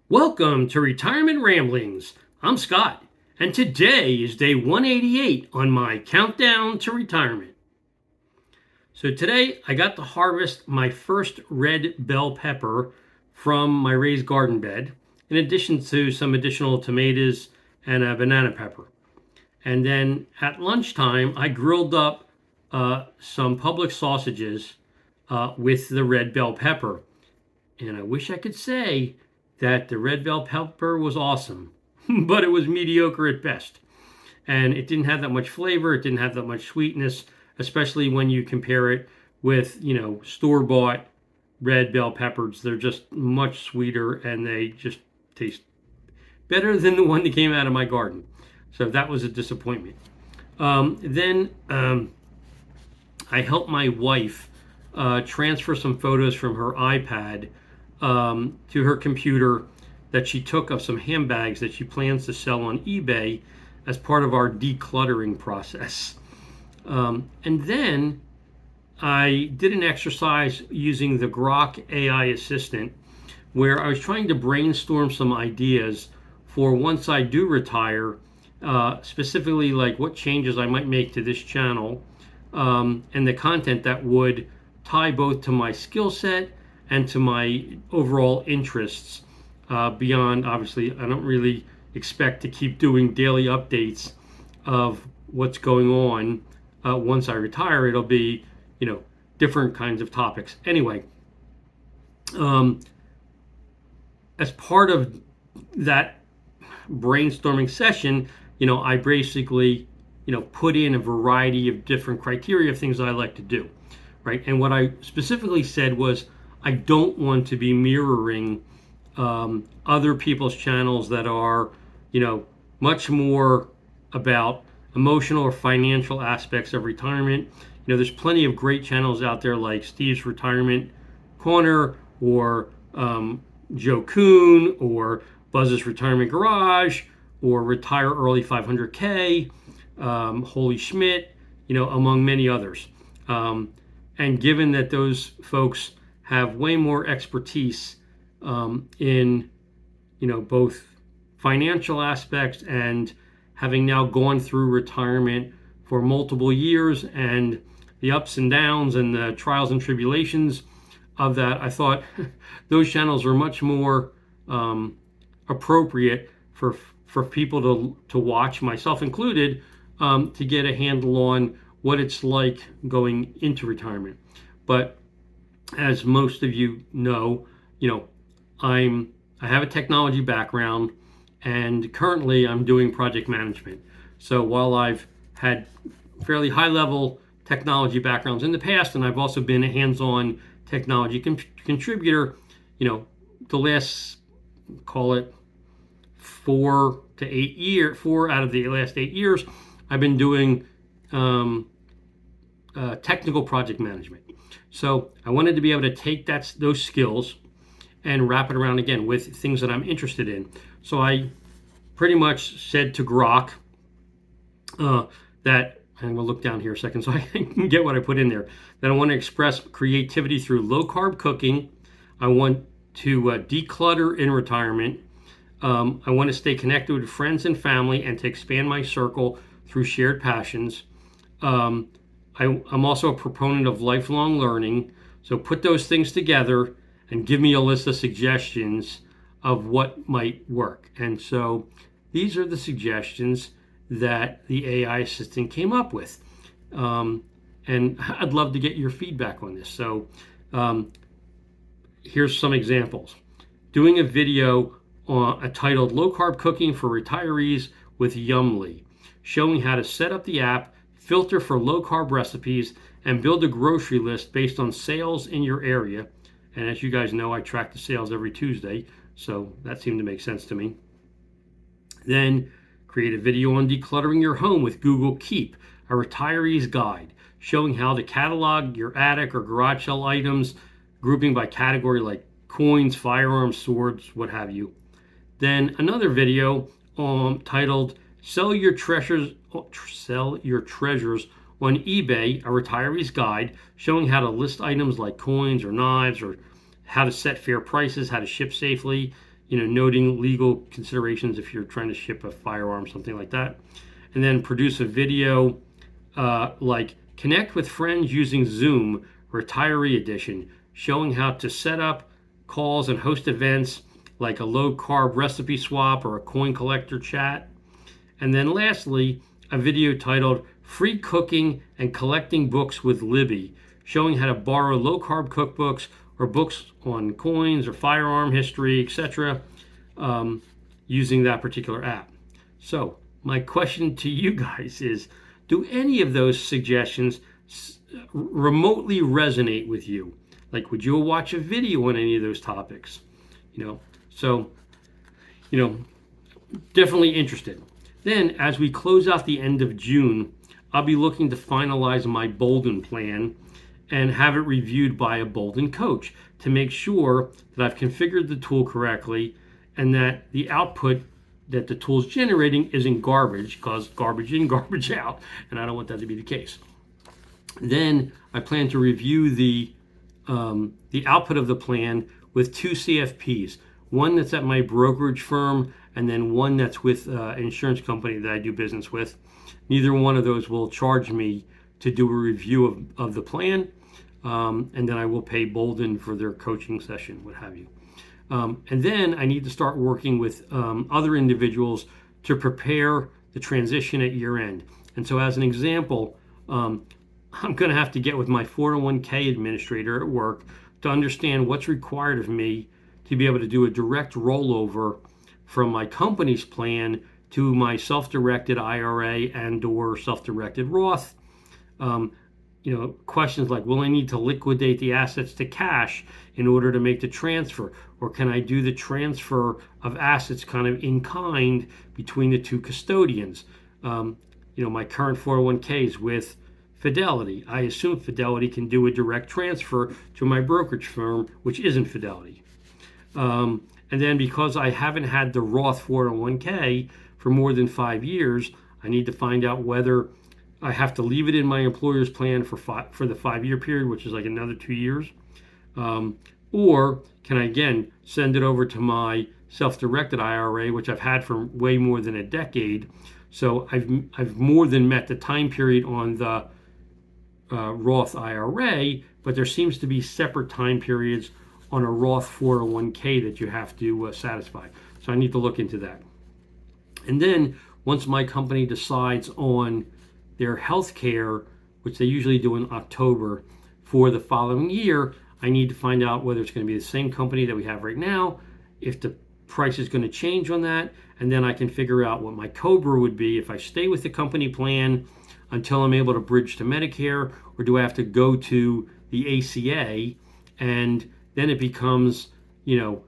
Welcome to Retirement Ramblings. I'm Scott, and today is day 188 on my countdown to retirement. So today I got to harvest my first red bell pepper from my raised garden bed, in addition to some additional tomatoes and a banana pepper. And then at lunchtime, I grilled up some Publix sausages with the red bell pepper. And I wish I could say that the red bell pepper was awesome, but it was mediocre at best. And it didn't have that much flavor. It didn't have that much sweetness, especially when you compare it with, store-bought red bell peppers. They're just much sweeter and they just taste better than the one that came out of my garden. So that was a disappointment. Then I helped my wife transfer some photos from her iPad to her computer that she took of some handbags that she plans to sell on eBay as part of our decluttering process. And then I did an exercise using the Grok AI assistant where I was trying to brainstorm some ideas for once I do retire, specifically like what changes I might make to this channel and the content that would tie both to my skill set and to my overall interests. Beyond, obviously, I don't really expect to keep doing daily updates of what's going on once I retire. It'll be, different kinds of topics. Anyway, as part of that brainstorming session, I basically, put in a variety of different criteria of things that I like to do, right? And what I specifically said was, I don't want to be mirroring other people's channels that are, much more about emotional or financial aspects of retirement. There's plenty of great channels out there like Steve's Retirement Corner or Joe Kuhn or Buzz's Retirement Garage or Retire Early 500K, Holy Schmidt, among many others. And given that those folks have way more expertise in, both financial aspects and having now gone through retirement for multiple years and the ups and downs and the trials and tribulations of that, I thought those channels are much more appropriate for people to watch, myself included, to get a handle on what it's like going into retirement. But as most of you know, I have a technology background, and currently I'm doing project management. So while I've had fairly high-level technology backgrounds in the past, and I've also been a hands-on technology contributor, the last, call it 4 out of the last 8 years, I've been doing technical project management. So I wanted to be able to take those skills and wrap it around again with things that I'm interested in. So I pretty much said to Grok that, and we'll look down here a second so I can get what I put in there, that I want to express creativity through low-carb cooking. I want to declutter in retirement. I want to stay connected with friends and family and to expand my circle through shared passions. I'm also a proponent of lifelong learning. So put those things together and give me a list of suggestions of what might work. And so these are the suggestions that the AI assistant came up with. And I'd love to get your feedback on this. So here's some examples. Doing a video titled Low Carb Cooking for Retirees with Yumly, showing how to set up the app, filter for low carb recipes, and build a grocery list based on sales in your area. And as you guys know, I track the sales every Tuesday, so that seemed to make sense to me. Then create a video on decluttering your home with Google Keep, a retiree's guide, showing how to catalog your attic or garage sale items, grouping by category like coins, firearms, swords, what have you. Then another video titled Sell Your Treasures on eBay, a retiree's guide, showing how to list items like coins or knives, or how to set fair prices, how to ship safely, noting legal considerations if you're trying to ship a firearm, something like that. And then produce a video like connect with friends using Zoom, retiree edition, showing how to set up calls and host events like a low carb recipe swap or a coin collector chat. And then lastly, a video titled Free Cooking and Collecting Books with Libby, showing how to borrow low carb cookbooks or books on coins or firearm history, etc., using that particular app. So, my question to you guys is, do any of those suggestions remotely resonate with you? Like, would you watch a video on any of those topics? So, definitely interested. Then, as we close out the end of June, I'll be looking to finalize my Bolden plan and have it reviewed by a Bolden coach to make sure that I've configured the tool correctly and that the output that the tool's generating isn't garbage, because garbage in, garbage out, and I don't want that to be the case. Then I plan to review the output of the plan with 2 CFPs, one that's at my brokerage firm and then one that's with an insurance company that I do business with. Neither one of those will charge me to do a review of the plan, and then I will pay Bolden for their coaching session, what have you. And then I need to start working with other individuals to prepare the transition at year end. And so as an example, I'm going to have to get with my 401k administrator at work to understand what's required of me to be able to do a direct rollover from my company's plan to my self-directed IRA and or self-directed Roth. Questions like, will I need to liquidate the assets to cash in order to make the transfer? Or can I do the transfer of assets kind of in kind between the two custodians? My current 401k is with Fidelity. I assume Fidelity can do a direct transfer to my brokerage firm, which isn't Fidelity. And then because I haven't had the Roth 401k for more than 5 years, I need to find out whether I have to leave it in my employer's plan for the 5-year period, which is like another 2 years. Or can I, again, send it over to my self-directed IRA, which I've had for way more than a decade. So I've more than met the time period on the Roth IRA, but there seems to be separate time periods on a Roth 401k that you have to satisfy. So I need to look into that. And then once my company decides on their health care, which they usually do in October for the following year, I need to find out whether it's going to be the same company that we have right now, if the price is going to change on that, and then I can figure out what my COBRA would be if I stay with the company plan until I'm able to bridge to Medicare, or do I have to go to the ACA? And then it becomes, can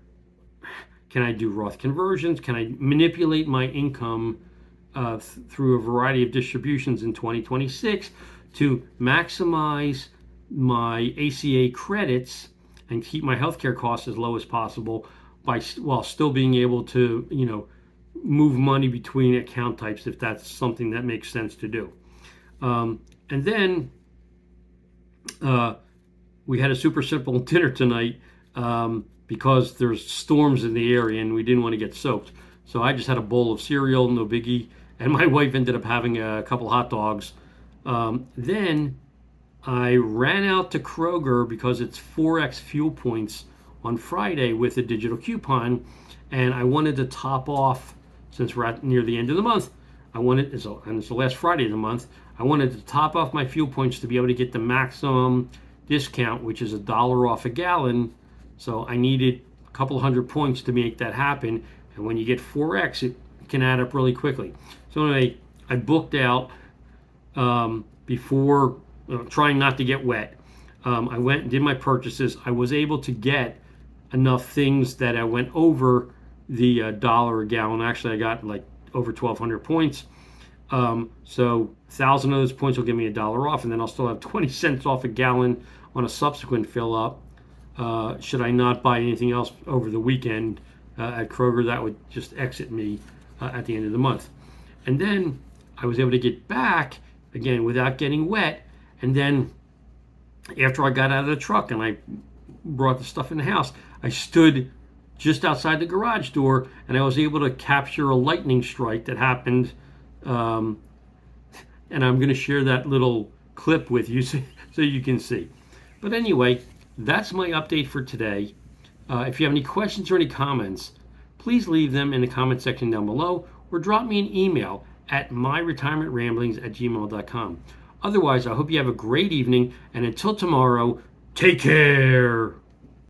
I do Roth conversions? Can I manipulate my income through a variety of distributions in 2026 to maximize my ACA credits and keep my healthcare costs as low as possible while still being able to, move money between account types if that's something that makes sense to do. And then we had a super simple dinner tonight because there's storms in the area and we didn't want to get soaked. So I just had a bowl of cereal, no biggie, and my wife ended up having a couple hot dogs. Then I ran out to Kroger because it's 4x fuel points on Friday with a digital coupon, and I wanted to top off, since we're near the end of the month, and it's the last Friday of the month, I wanted to top off my fuel points to be able to get the maximum discount, which is $1 off a gallon. So I needed a couple hundred points to make that happen. And when you get 4x, it can add up really quickly. So anyway, I booked out before trying not to get wet. I went and did my purchases. I was able to get enough things that I went over the $1 a gallon. Actually, I got like over 1,200 points. So 1,000 of those points will give me $1 off, and then I'll still have 20 cents off a gallon on a subsequent fill up. Should I not buy anything else over the weekend at Kroger, that would just exit me at the end of the month. And then I was able to get back again without getting wet. And then after I got out of the truck and I brought the stuff in the house, I stood just outside the garage door, and I was able to capture a lightning strike that happened. And I'm going to share that little clip with you so you can see. But anyway, that's my update for today. If you have any questions or any comments, please leave them in the comment section down below or drop me an email at myretirementramblings@gmail.com. Otherwise, I hope you have a great evening, and until tomorrow, take care.